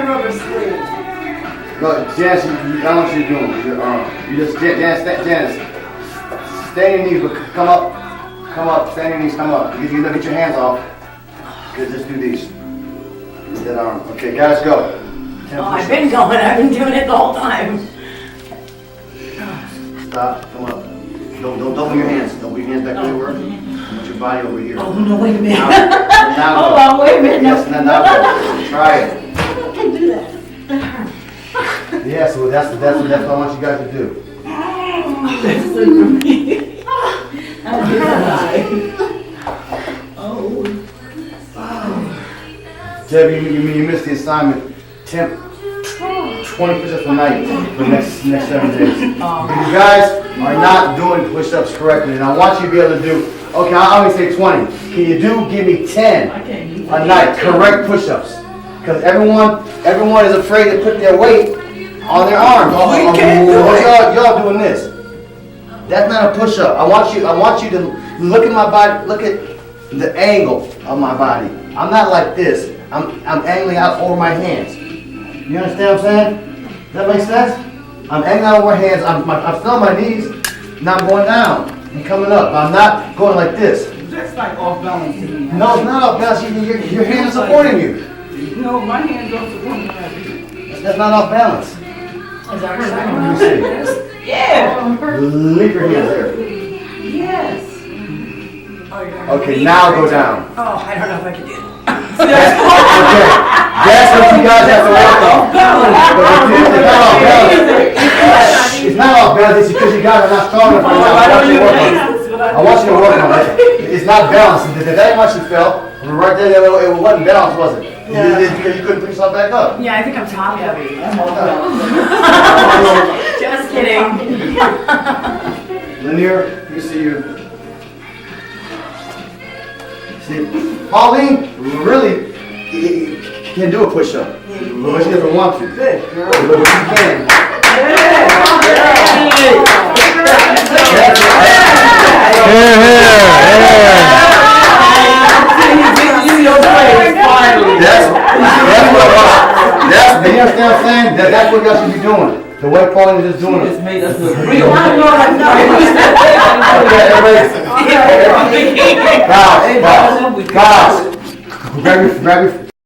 rubber sleeve. Look, Janice, I don't know what you're doing. You just, Janice, stay on your knees, but come up, stand on your knees, come up. You look at your hands off. Okay, just do these. That arm. Okay, guys, go. Oh, I've been going. I've been doing it the whole time. Stop, come up. Don't move your hands. Don't move your hands back where they were. Put your body over here. Oh, no, wait a minute. Now Hold on, wait a minute. Yes, now go. Try it. I can do that. Yeah, so that's what I want you guys to do. That's good for me. I'm Debbie, you missed the assignment. 20 push-ups a night for the next 7 days. You guys are not doing push-ups correctly, and I want you to be able to do, okay, I always say 20. Can you give me 10 a night, correct push-ups? Because everyone is afraid to put their weight on their arms. We can't do it. Y'all doing this. That's not a push-up. I want you to look at my body, look at the angle of my body. I'm not like this. I'm angling out over my hands. You understand what I'm saying? Does that make sense? I'm angling out over my hands. I'm still on my knees. Now I'm going down and coming up. I'm not going like this. That's like off balance to me. No, it's not off balance. Your hands are supporting you. No, my hands don't support me. That's not off balance. Is that what Let me see. Yeah. Leave your hands there. Yes. Okay, now go down. Oh, I don't know if I can do that. Okay, that's what you guys have to work on. It's not off balance. It's because you guys are not strong enough. I want you to work on it. It's not balanced. That much you felt. Right there, it wasn't balanced, was it? Yeah. Because you couldn't put yourself back up. Yeah, I think I'm top heavy. Just kidding. Lanier, you see you. See, Pauline really can do a push-up, but she doesn't want to. Good girl. But she can. You understand what I'm saying? That's what y'all should be doing. The way Pauline is just doing it. Just made us look real. Guys, grab